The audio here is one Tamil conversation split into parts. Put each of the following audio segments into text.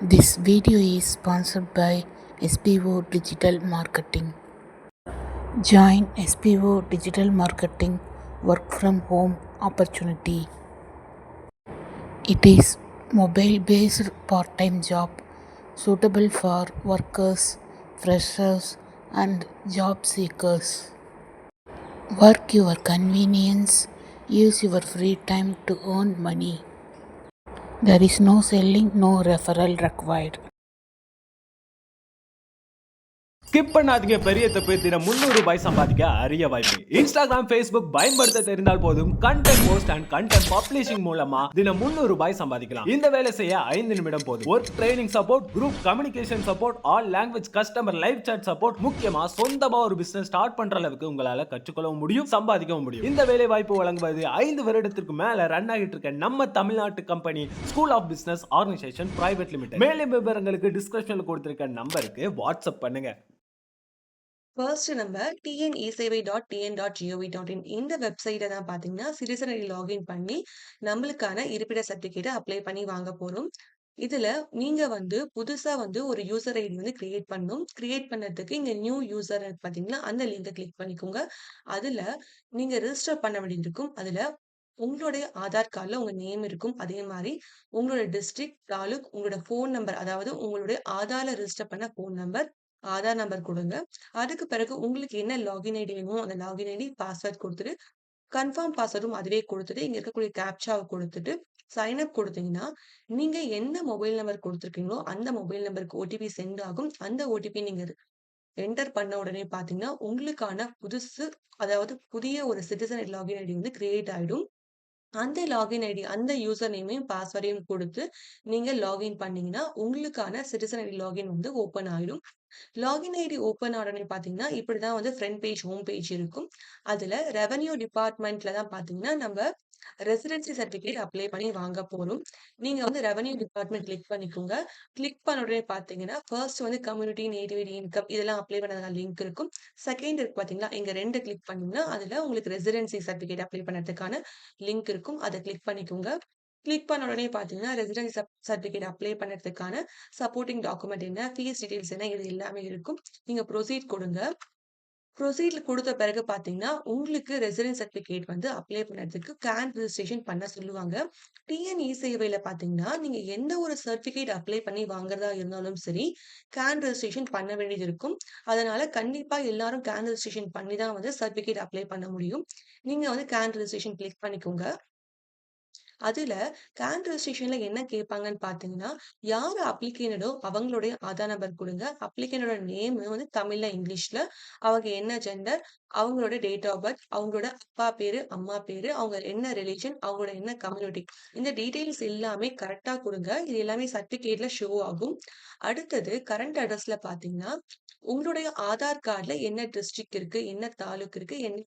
This video is sponsored by SPO Digital Marketing. Join SPO Digital Marketing work from home opportunity. It is mobile based part-time job suitable for workers, freshers and job seekers. Work your convenience, use your free time to earn money. There is no selling, no referral required. Skip பண்ணாதீங்க. பெரிய தப்பு. தினம் ரூபாய் சம்பாதிக்க அரிய வாய்ப்பு. இன்ஸ்டாகிராம், ஃபேஸ்புக் பயன்படுத்த தெரிந்தால் போதும். Content post and content publishing மூலமா தினம் ரூபாய் சம்பாதிக்கலாம். இந்த வேலை செய்ய 5 நிமிடம் போதும். Work training support, group communication support, all language customer live chat support, முக்கியமா சொந்தமா ஒரு பிசினஸ் ஸ்டார்ட் பண்ற அளவுக்கு உங்களால கற்றுக்கொள்ளவும் முடியும், சம்பாதிக்கவும் முடியும். இந்த வேலை வாய்ப்பு வழங்குவது 5 வருடத்திற்கு மேல ரன் ஆகிட்டு இருக்க நம்ம தமிழ்நாட்டு company school of business organisation private limited. மேலும் விவரங்களுக்கு டிஸ்கிரிப்ஷன்ல கொடுத்திருக்க நம்பருக்கு வாட்ஸ்அப் பண்ணுங்க. ஃபர்ஸ்ட் நம்ம tnesevai.tn.gov.in இந்த வெப்சைட்டை தான் பார்த்தீங்கன்னா சிட்டிசன் ஐடி லாகின் பண்ணி நம்மளுக்கான இருப்பிட சர்டிஃபிகேட்டை அப்ளை பண்ணி வாங்க போறோம். இதுல நீங்க புதுசா ஒரு யூசர் ஐடி கிரியேட் பண்ணணும். கிரியேட் பண்ணதுக்கு இங்க நியூ யூசர் பாத்தீங்கன்னா அந்த லிங்கை கிளிக் பண்ணிக்கோங்க. அதுல நீங்க ரெஜிஸ்டர் பண்ண வேண்டியது இருக்கும். அதுல உங்களுடைய ஆதார் கார்டுல உங்க நேம் இருக்கும். அதே மாதிரி உங்களோட டிஸ்ட்ரிக்ட், தாலுக், உங்களோட ஃபோன் நம்பர், அதாவது உங்களுடைய ஆதார்ல ரெஜிஸ்டர் பண்ண ஃபோன் நம்பர், ஆதார் நம்பர் கொடுங்க. அதுக்கு பிறகு உங்களுக்கு என்ன லாகின் ஐடி வேணுமோ அந்த லாகின் ஐடி, பாஸ்வேர்ட் கொடுத்துட்டு கன்ஃபார்ம் பாஸ்வேர்டும் அதுவே கொடுத்துட்டு இங்க இருக்கக்கூடிய கேப்சாவை கொடுத்துட்டு சைன் அப் கொடுத்தீங்கன்னா நீங்க எந்த மொபைல் நம்பர் கொடுத்துருக்கீங்களோ அந்த மொபைல் நம்பருக்கு ஓடிபி சென்ட் ஆகும். அந்த ஓடிபி நீங்க என்டர் பண்ண உடனே பாத்தீங்கன்னா உங்களுக்கான புதுசு, அதாவது புதிய ஒரு சிட்டிசன் லாகின் ஐடி கிரியேட் ஆயிடும். அந்த லாகின் ஐடி, அந்த யூசர் நேமையும் பாஸ்வேர்டையும் கொடுத்து நீங்க லாகின் பண்ணீங்கன்னா உங்களுக்கான சிட்டிசன் ஐடி லாகின் ஓப்பன் ஆயிடும். லாகின் ஐடி ஓப்பன் ஆனோடனே பார்த்தீங்கன்னா, இப்படிதான் ஃப்ரண்ட் பேஜ், ஹோம் பேஜ் இருக்கும். அதுல ரெவென்யூ டிபார்ட்மெண்ட்ல தான் பார்த்தீங்கன்னா, நம்ம ரெசிடென்சி சர்டிஃபிகேட் அப்ளை பண்ணி வாங்க போறோம். நீங்க ரெவென்யூ டிபார்ட்மெண்ட் கிளிக் பண்ணிக்கோங்க. கிளிக் பண்ண உடனே பார்த்தீங்கன்னா, ஃபர்ஸ்ட் கம்யூனிட்டி, நேட்டிவிட்டி, இன்கம் இதெல்லாம் அப்ளை பண்ணதுக்கான லிங்க் இருக்கும். செகண்ட் இருக்கு பார்த்தீங்களா, இங்க 2 கிளிக் பண்ணீங்கன்னா, அதுல உங்களுக்கு ரெசிடென்சி சர்டிஃபிகேட் அப்ளை பண்ணதுக்கான லிங்க் இருக்கும். அத கிளிக் பண்ணிக்கோங்க. கிளிக் பண்ண உடனே பார்த்தீங்கன்னா, ரெசிடென்சி சர்டிஃபிகேட் அப்ளை பண்ணதுக்கான சப்போர்ட்டிங் டாக்குமெண்ட் என்ன, ஃபீஸ் டீடைல்ஸ் என்ன, இது எல்லாமே இருக்கும். நீங்க ப்ரொசீட் கொடுங்க. ப்ரொசீட்ல கொடுத்த பிறகு பார்த்தீங்கன்னா, உங்களுக்கு ரெசிடென்ஸ் சர்டிஃபிகேட் அப்ளை பண்ணதுக்கு கேன் ரிஜிஸ்ட்ரேஷன் பண்ண சொல்லுவாங்க. டிஎன் இ-சேவையில பார்த்தீங்கன்னா, நீங்க எந்த ஒரு சர்டிஃபிகேட் அப்ளை பண்ணி வாங்குறதா இருந்தாலும் சரி, கேன் ரிஜிஸ்ட்ரேஷன் பண்ண வேண்டியது இருக்கும். அதனால கண்டிப்பா எல்லாரும் கேன் ரிஜிஸ்ட்ரேஷன் பண்ணி தான் சர்டிஃபிகேட் அப்ளை பண்ண முடியும். நீங்க கேன் ரிஜிஸ்ட்ரேஷன் கிளிக் பண்ணிக்கோங்க. அதுல கேன் ரெஜிஸ்ட்ரேஷன்ல என்ன கேட்பாங்கன்னு பார்த்தீங்கன்னா, யாரு அப்ளிகேண்டோ அவங்களுடைய ஆதார் நம்பர் குடுங்க. அப்ளிகேண்டோட நேம் தமிழ்ல, இங்கிலீஷ்ல, அவங்க என்ன ஜெண்டர், அவங்களோட டேட் ஆஃப் பர்த், அவங்களோட அப்பா பேரு, அம்மா பேரு, அவங்க என்ன ரிலிஜன், அவங்களோட என்ன கம்யூனிட்டி, இந்த டீடைல்ஸ் எல்லாமே கரெக்ட்டா குடுங்க. இது எல்லாமே சர்டிஃபிகேட்ல ஷோ ஆகும். அடுத்தது கரண்ட் அட்ரஸ்ல பார்த்தீங்கன்னா, உங்களுடைய ஆதார் கார்டுல என்ன டிஸ்ட்ரிக்ட் இருக்கு, என்ன தாலுக் இருக்கு, என்ன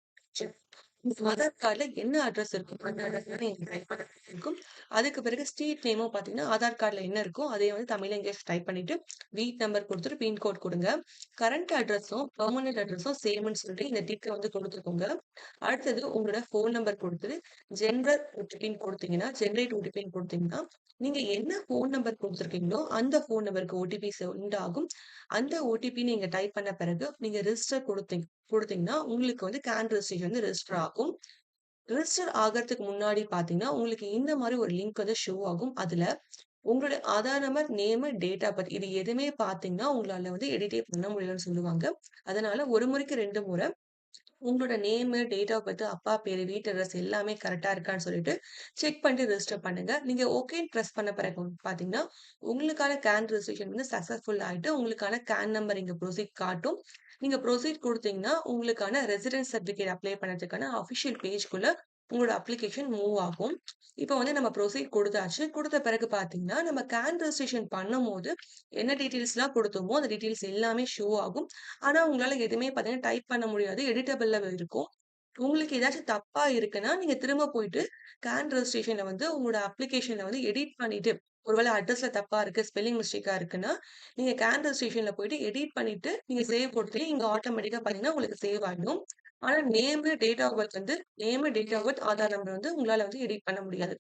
ஆதார் கார்டுல என்ன அட்ரஸ் இருக்கும், அந்த அட்ரஸ் நீங்க டைப் பண்ண இருக்கும். அதுக்கு பிறகு ஸ்ட்ரீட் நேமும் பார்த்தீங்கன்னா, ஆதார் கார்டுல என்ன இருக்கோ அதே தமிழ், இங்கிலீஷ் டைப் பண்ணிட்டு வீட் நம்பர் கொடுத்துட்டு பின்கோட் கொடுங்க. கரண்ட் அட்ரஸும் பெர்மனன்ட் அட்ரஸும் சேம்னு சொல்லிட்டு இந்த டீட்டெயில் கொடுத்துக்கோங்க. அடுத்தது உங்களோட ஃபோன் நம்பர் கொடுத்துட்டு ஜென்ரல் ஓடிபின்னு கொடுத்தீங்கன்னா, ஜென்ரேட் ஓடிபின்னு கொடுத்தீங்கன்னா, நீங்க என்ன ஃபோன் நம்பர் கொடுத்துருக்கீங்களோ அந்த ஃபோன் நம்பருக்கு ஓடிபி சென்ட் ஆகும். அந்த ஓடிபி நீங்க டைப் பண்ண பிறகு நீங்க ரிஜிஸ்டர் கொடுத்தீங்கன்னா உங்களுக்கு கேன் ரெஜிஸ்ட்ரேஷன் ரெஜிஸ்டர் ஆகும். ரிஜிஸ்டர் ஆகறதுக்கு முன்னாடி பார்த்தீங்கன்னா, உங்களுக்கு இந்த மாரி ஒரு லிங்க் ஷோ ஆகும். அதுல உங்களுடைய Aadhaar number, name, date of birth இது எதுவுமே பார்த்தீங்கன்னா, உங்களால எடிட்டே பண்ண முடியலன்னு சொல்லுவாங்க. அதனால ஒரு முறைக்கு 2 முறை உங்களோட நேமு, டேட் ஆஃப் பர்த், அப்பா பேரு, வீட்டு அட்ரஸ் எல்லாமே கரெக்ட்டா இருக்கான்னு சொல்லிட்டு செக் பண்ணிட்டு ரெஜிஸ்டர் பண்ணுங்க. நீங்க ஓகேன்னு பிரஸ் பண்ண பிறகு பார்த்தீங்கன்னா, உங்களுக்கான கேன் ரெஜிஸ்ட்ரேஷன் சக்சஸ்ஃபுல் ஆயிட்டு உங்களுக்கான கேன் நம்பர் இங்க ப்ரொசீட் காட்டும். நீங்க ப்ரொசீட் குடுத்தீங்கன்னா, உங்களுக்கான ரெசிடென்ஸ் சர்டிஃபிகேட் அப்ளை பண்ணதுக்கான அஃபிஷியல் பேஜ்க்குள்ள உங்களோட அப்ளிகேஷன் மூவ் ஆகும். இப்ப நம்ம ப்ரொசீட் குடுத்தாச்சு. குடுத்த பிறகு பார்த்தீங்கன்னா, நம்ம கேன் ரெஜிஸ்ட்ரேஷன் பண்ணும்போது என்ன டீட்டெயில்ஸ்லாம் குடுத்தோமோ, அந்த டீட்டெயில்ஸ் எல்லாமே ஷோ ஆகும். ஆனா, உங்களால எதுவுமே பார்த்தீங்கன்னா டைப் பண்ண முடியாது. எடிட்டபிள்ல இருக்கும். உங்களுக்கு ஏதாச்சும் தப்பா இருக்குன்னா, நீங்க திரும்ப போயிட்டு கேன் ரெஜிஸ்ட்ரேஷன்ல உங்களோட அப்ளிகேஷன்ல எடிட் பண்ணிட்டு, ஒருவேள அட்ரஸ்ல தப்பா இருக்கு, ஸ்பெல்லிங் மிஸ்டேக்கா இருக்குன்னா, நீங்க கேன் ரெஜிஸ்ட்ரேஷன்ல போயிட்டு எடிட் பண்ணிட்டு, நீங்க சேவ் கொடுத்தீங்க இங்க ஆட்டோமேட்டிக்கா பார்த்தீங்கன்னா, உங்களுக்கு சேவ் ஆயிடும். ஆனா name, date of birth name, date of birth, Aadhaar number உங்களால எடிட் பண்ண முடியாது.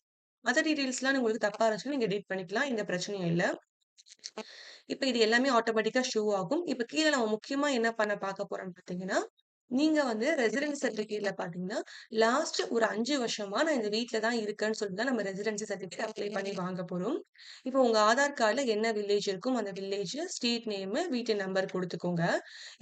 மத்த டீட்டெயில்ஸ்லாம் உங்களுக்கு தப்பா இருந்துச்சுன்னா, நீங்க எடிட் பண்ணிக்கலாம். எந்த பிரச்சனையும் இல்ல. இப்ப இது எல்லாமே ஆட்டோமேட்டிக்கா ஷோ ஆகும். இப்ப கீழ நம்ம முக்கியமா என்ன பார்க்க போறோம்ன்னு பார்த்தீங்கன்னா, நீங்க வந்து ரெசிடென்சி சர்டிஃபிகேட்ல பார்த்தீங்கன்னா, லாஸ்ட் ஒரு 5 வருஷமா நான் இந்த வீட்ல தான் இருக்கேன்னு சொல்லி தான் நம்ம ரெசிடென்சி சர்டிஃபிகேட் அப்ளை பண்ணி வாங்க போறோம். இப்போ உங்க ஆதார் கார்ட்ல என்ன வில்லேஜ் இருக்கும், அந்த வில்லேஜ், ஸ்ட்ரீட் நேமு, வீட்டு நம்பர் குடுத்துக்கோங்க.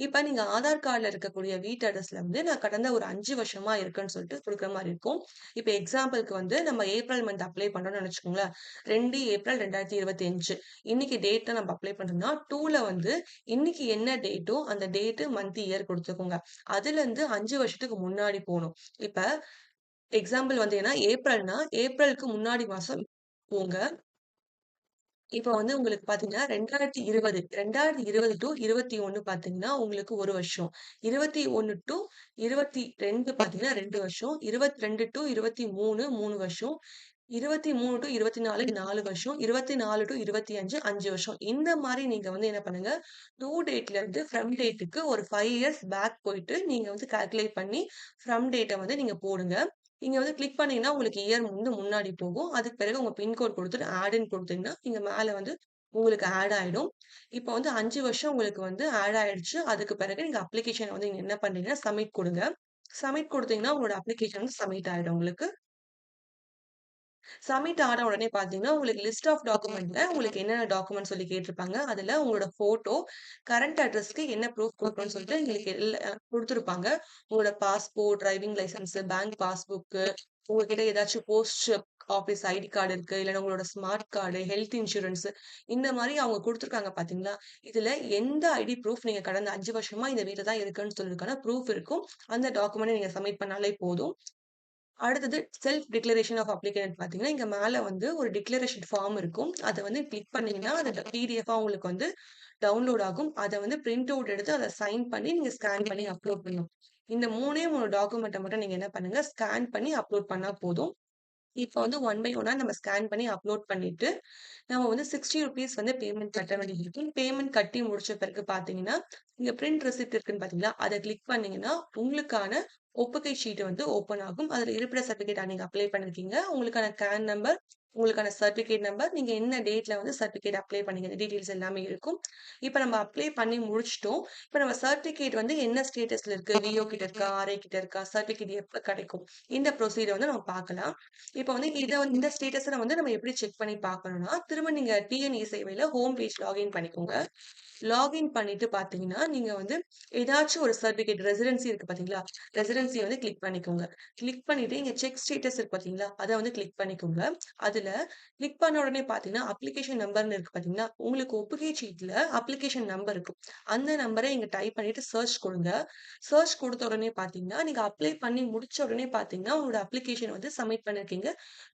இப்ப நீங்க ஆதார் கார்ட்ல இருக்கக்கூடிய வீட்டு அட்ரஸ்ல வந்து நான் கடந்த ஒரு 5 வருஷமா இருக்கேன்னு சொல்லிட்டு குடுக்குற மாரி இருக்கும். இப்ப எக்ஸாம்பிள்க்கு வந்து நம்ம ஏப்ரல் மந்த் அப்ளை பண்றோம்னு நெனச்சுக்கோங்களேன். 2 ஏப்ரல் 2025 இன்னைக்கு டேட்ட நம்ம அப்ளை பண்றோம்னா, 2ல வந்து இன்னைக்கு என்ன டேட்டோ, அந்த டேட்டு, மந்த், இயர் குடுத்துக்கோங்க. அதுலருந்து 5 வருஷத்துக்கு முன்னாடி போணும். இப்ப எக்ஸாம்பிள் வந்து ஏன்னா ஏப்ரல்னா, ஏப்ரலுக்கு முன்னாடி மாசம் போங்க. இப்ப வந்து உங்களுக்கு பார்த்தீங்கன்னா, 2020 2020 டூ 21 பார்த்தீங்கன்னா, உங்களுக்கு 1 வருஷம். 21 டூ 22 பார்த்தீங்கன்னா 2 வருஷம். 22 டூ 23 3 வருஷம். 23 டூ 24 4 வருஷம். 24 டூ 25 5 வருஷம். இந்த மாரி நீங்க வந்து என்ன பண்ணுங்க, டூ டேட்ல இருந்து ஃப்ரம் டேட்டுக்கு ஒரு 5 இயர்ஸ் பேக் போயிட்டு, நீங்க வந்து கால்குலேட் பண்ணி ஃப்ரம் டேட்ட வந்து நீங்க போடுங்க. இங்க வந்து கிளிக் பண்ணீங்கன்னா, உங்களுக்கு இயர் வந்து முன்னாடி போகும். அதுக்கு பிறகு உங்க பின்கோட் குடுத்துட்டு ஆடுன்னு குடுத்தீங்கன்னா, இங்க மேல வந்து உங்களுக்கு ஆட் ஆயிடும். இப்ப வந்து 5 வருஷம் உங்களுக்கு வந்து ஆட் ஆயிடுச்சு. அதுக்கு பிறகு நீங்க அப்ளிகேஷன் வந்து நீங்க என்ன பண்றீங்கன்னா, சப்மிட் குடுங்க. சப்மிட் குடுத்தீங்கன்னா, உங்களோட அப்ளிகேஷன் வந்து சப்மிட் ஆயிடும் உங்களுக்கு. சப்மிட் ஆன உடனே பார்த்தீங்கன்னா, உங்களுக்கு லிஸ்ட் ஆஃப் டாக்குமெண்ட்ல உங்களுக்கு என்னென்ன டாக்குமெண்ட் சொல்லி கேட்டிருப்பாங்க. அதுல உங்களோட ஃபோட்டோ, கரண்ட் அட்ரஸ்க்கு என்ன ப்ரூஃப் குடுக்கணும்னு சொல்லிட்டு எங்களுக்கு குடுத்துருப்பாங்க. உங்களோட passport, driving licence, bank passbook, உங்ககிட்ட ஏதாச்சும் போஸ்ட் ஆஃபீஸ் ஐடி கார்டு இருக்கு. இல்லன்னா உங்களோட ஸ்மார்ட் கார்டு, ஹெல்த் இன்சூரன்ஸ் இந்த மாரி அவங்க குடுத்துருக்காங்க பார்த்தீங்களா? இதுல எந்த ஐடி ப்ரூஃப் நீங்க கடந்த 5 வருஷமா இந்த வீட்ல தான் இருக்கேன்னு சொல்றதுக்கான ப்ரூஃப் இருக்கும். அந்த டாக்குமெண்ட்ட நீங்க சப்மிட் பண்ணாலே போதும். அடுத்தது செல்ஃப் டிக்ளரேஷன் ஆஃப் அப்ளிகேஷன் பார்த்தீங்கன்னா, இங்க மேல வந்து ஒரு டிக்ளரேஷன் ஃபார்ம் இருக்கும். அத வந்து கிளிக் பண்ணீங்கன்னா, அது பிடிஎஃபா உங்களுக்கு வந்து டவுன்லோட் ஆகும். அத வந்து பிரிண்ட் அவுட் எடுத்து அத சைன் பண்ணி நீங்க ஸ்கேன் பண்ணி அப்லோட் பண்ணணும். இந்த 3ஏ 3 டாக்குமெண்ட்ட மட்டும் நீங்க என்ன பண்ணுங்க, ஸ்கேன் பண்ணி அப்லோட் பண்ணா போதும். இப்ப வந்து ஒன் பை ஒன்னா நம்ம ஸ்கேன் பண்ணி அப்லோட் பண்ணிட்டு, நம்ம வந்து ₹60 வந்து பேமெண்ட் கட்ட வேண்டியது இருக்கும். பேமெண்ட் கட்டி முடிச்ச பிறகு பார்த்தீங்கன்னா, இங்க பிரிண்ட் ரிசிப்ட் இருக்குன்னு பார்த்தீங்களா? அத கிளிக் பண்ணீங்கன்னா, உங்களுக்கான ஒப்புகை சீட்டு வந்து ஓப்பன் ஆகும். அதுல இருப்பிட சர்டிபிகேட் நீங்க அப்ளை பண்ணியிருக்கீங்க. உங்களுக்கான கேன் நம்பர், உங்களுக்கான சர்டிபிகேட் நம்பர், நீங்க என்ன டேட்ல வந்து சர்டிபிகேட் அப்ளை பண்ணீங்க. இந்த டீட்டெயில்ஸ் எல்லாமே இருக்கும். இப்ப நம்ம அப்ளை பண்ணி முடிச்சுட்டோம். இப்ப நம்ம சர்டிபிகேட் வந்து என்ன ஸ்டேட்டஸ்ல இருக்கு? விஓ கிட்ட இருக்கா? ஆர்ஐ கிட்ட இருக்கா? சர்டிபிகேட் எப்ப கிடைக்கும்? இந்த ப்ரொசீஜர் வந்து நம்ம பார்க்கலாம். இப்ப வந்து இந்த ஸ்டேட்டஸ வந்து நம்ம எப்படி செக் பண்ணி பார்க்கணும்னா, திரும்ப நீங்க டிஎன் இ-சேவையில ஹோம் பேஜ் லாகின் பண்ணிக்கோங்க. லாகின் பண்ணிட்டு பார்த்தீங்கன்னா, நீங்க வந்து ஏதாச்சும் ஒரு சர்டிபிகேட் ரெசிடென்சி இருக்கு பார்த்தீங்களா? ரெசிடென்சிய வந்து கிளிக் பண்ணிக்கோங்க. கிளிக் பண்ணிட்டு இங்க செக் ஸ்டேட்டஸ் இருக்கு பார்த்தீங்களா? அத வந்து கிளிக் பண்ணிக்கோங்க. அதுல கிளிக் பண்ண உடனே பார்த்தீங்கன்னா, அப்ளிகேஷன் நம்பர்ன்னு இருக்கு பார்த்தீங்களா? உங்களுக்கு ஒப்புகை சீட்ல அப்ளிகேஷன் நம்பர் இருக்கும். அந்த நம்பர இங்க டைப் பண்ணிட்டு சர்ச் கொடுங்க. சர்ச் குடுத்த உடனே பார்த்தீங்கன்னா, நீங்க அப்ளை பண்ணி முடிச்ச உடனே பார்த்தீங்கன்னா, உங்களோட அப்ளிகேஷன் வந்து சப்மிட் பண்ணியிருக்கீங்க.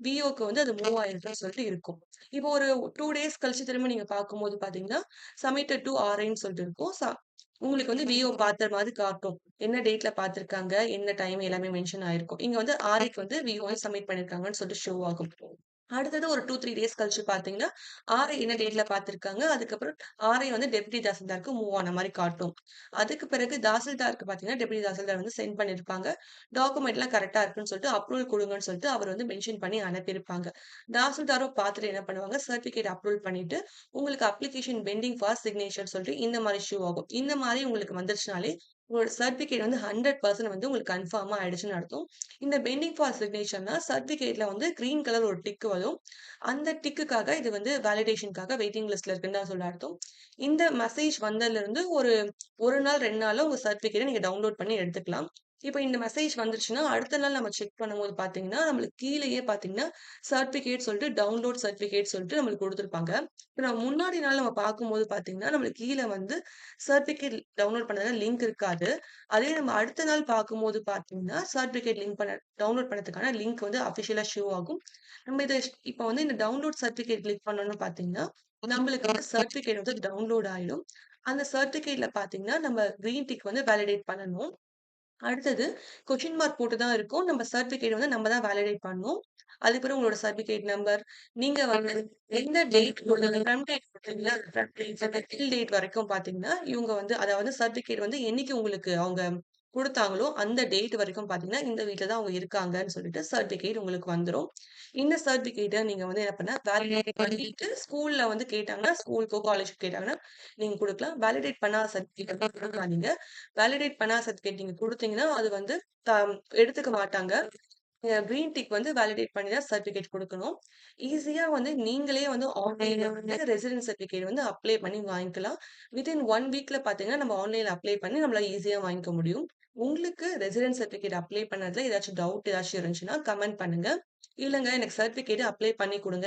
விஓக்கு வந்து அது மூவ் ஆயிருக்குன்னு சொல்லிட்டு இருக்கும். இப்போ ஒரு 2 டேஸ் கழிச்சு திரும்ப நீங்க பார்க்கும்போது பார்த்தீங்கன்னா, சப்மிட்டட் டூ ஆர்ஐன்னு சொல்லிட்டு இருக்கும். உங்களுக்கு வந்து விஓ பார்த்த மாரி காட்டும். என்ன டேட்ல பார்த்துருக்காங்க, என்ன டைம் எல்லாமே மென்ஷன் ஆயிருக்கும். இங்க வந்து ஆர்ஐக்கு வந்து விஓ வந்து சப்மிட் பண்ணியிருக்காங்கன்னு சொல்லிட்டு ஷோ ஆகும். அடுத்தது ஒரு 2, 3 டேஸ் கழிச்சு பார்த்தீங்கன்னா, ஆர்ஐ என்ன டேட்ல பார்த்துருக்காங்க. அதுக்கப்புறம் ஆர்ஐ வந்து டெப்யூட்டி தாசில்தாருக்கு மூவ் ஆன மாரி காட்டும். அதுக்கு பிறகு தாசில்தாருக்கு பார்த்தீங்கன்னா, டெப்யூட்டி தாசில்தார் வந்து சென்ட் பண்ணியிருப்பாங்க. டாக்குமெண்ட்லாம் கரெக்ட்டா இருக்குன்னு சொல்லிட்டு அப்ரூவல் குடுங்கன்னு சொல்லிட்டு அவர் வந்து மென்ஷன் பண்ணி அனுப்பியிருப்பாங்க. தாசில்தாரும் பார்த்துட்டு என்ன பண்ணுவாங்க, சர்டிபிகேட் அப்ரூவல் பண்ணிட்டு, உங்களுக்கு அப்ளிகேஷன் பெண்டிங் ஃபார் சிக்னேச்சர் சொல்லிட்டு இந்த மாரி ஷோ ஆகும். இந்த மாரி உங்களுக்கு வந்துருச்சுனாலே, உங்களோட சர்டிபிகேட் வந்து 100% வந்து உங்களுக்கு கன்ஃபார்மா ஆயிடுச்சுன்னு அர்த்தம். இந்த பெண்டிங் ஃபார் சிக்னேச்சர்னா சர்டிபிகேட்ல வந்து கிரீன் கலர் ஒரு டிக் வரும். அந்த டிக்குக்காக இது வந்து வேலிடேஷன்க்காக வெயிட்டிங் லிஸ்ட்ல இருக்குன்னு தான் சொல்ல அர்த்தம். இந்த மெசேஜ் வந்ததுலருந்து ஒரு 1 நாள் 2 நாள்ல உங்க சர்டிபிகேட்ட நீங்க டவுன்லோட் பண்ணி எடுத்துக்கலாம். இப்ப இந்த மெசேஜ் வந்துருச்சுன்னா, அடுத்த நாள் நம்ம செக் பண்ணும்போது பார்த்தீங்கன்னா, நம்மளுக்கு கீழயே பார்த்தீங்கன்னா, சர்டிபிகேட் சொல்லிட்டு டவுன்லோட் சர்டிபிகேட் சொல்லிட்டு நம்மளுக்கு குடுத்துருப்பாங்க. இப்ப நம்ம முன்னாடி நாள் நம்ம பார்க்கும்போது பார்த்தீங்கன்னா, நம்மளுக்கு கீழ வந்து சர்டிபிகேட் டவுன்லோட் பண்ண லிங்க் இருக்காது. அதே நம்ம அடுத்த நாள் பார்க்கும்போது பார்த்தீங்கன்னா, சர்டிபிகேட் லிங்க் பண்ண டவுன்லோட் பண்ணதுக்கான லிங்க் வந்து அஃபிஷியலா ஷோ ஆகும். நம்ம இத இப்ப வந்து இந்த டவுன்லோட் சர்டிபிகேட் கிளிக் பண்ணோம்னு பார்த்தீங்கன்னா, நம்மளுக்கு வந்து சர்டிபிகேட் வந்து டவுன்லோட் ஆயிடும். அந்த சர்டிபிகேட்ல பார்த்தீங்கன்னா, நம்ம கிரீன் டிக் வந்து வேலிடேட் பண்ணணும். அடுத்தது கொஸ்டின் மார்க் போட்டு தான் இருக்கும். நம்ம சர்டிபிகேட் வந்து நம்ம தான் வேலிடேட் பண்ணணும். அதுக்கப்புறம் உங்களோட சர்டிபிகேட் நம்பர், நீங்க வந்து எந்த டேட் ஃப்ரம் டேட் குடுத்தீங்களா, ஃப்ரம் டேட் டில் டேட் வரைக்கும் பார்த்தீங்கன்னா, இவங்க வந்து அதாவது சர்டிபிகேட் வந்து என்னைக்கு உங்களுக்கு அவங்க குடுத்தாங்களோ, அந்த டேட் வரைக்கும் பார்த்தீங்கன்னா, இந்த வீட்ல தான் அவங்க இருக்காங்கன்னு சொல்லிட்டு சர்டிஃபிகேட் உங்களுக்கு வந்துரும். இந்த சர்டிஃபிகேட்ட நீங்க வந்து என்ன பண்ண வேலிடேட் பண்ணிட்டு ஸ்கூல்ல வந்து கேட்டாங்கன்னா, ஸ்கூலுக்கோ, காலேஜ்க்கு கேட்டாங்கன்னா, நீங்க குடுக்கலாம். வேலிடேட் பண்ணாத சர்டிஃபிகேட் வந்து குடுக்காதீங்க. வேலிடேட் பண்ணாத சர்டிஃபிகேட் நீங்க குடுத்தீங்கன்னா, அது வந்து த எடுத்துக்க மாட்டாங்க. கிரீன் டிக் வந்து வேலிடேட் பண்ணி தான் சர்டிஃபிகேட் குடுக்கணும். ஈஸியா வந்து நீங்களே வந்து ஆன்லைன்ல வந்து ரெசிடென்ஸ் சர்டிஃபிகேட் வந்து அப்ளை பண்ணி வாங்கிக்கலாம். வித்தின் 1 வீக்ல பார்த்தீங்கன்னா, நம்ம ஆன்லைன்ல அப்ளை பண்ணி நம்மளால ஈஸியா வாங்கிக்க முடியும். உங்களுக்கு ரெசிடென்ஸ் சர்டிஃபிகேட் அப்ளை பண்ணதுல ஏதாச்சும் டவுட் ஏதாச்சும் இருந்துச்சுன்னா கமெண்ட் பண்ணுங்க. இல்லங்க எனக்கு சர்டிஃபிகேட் அப்ளை பண்ணி குடுங்க.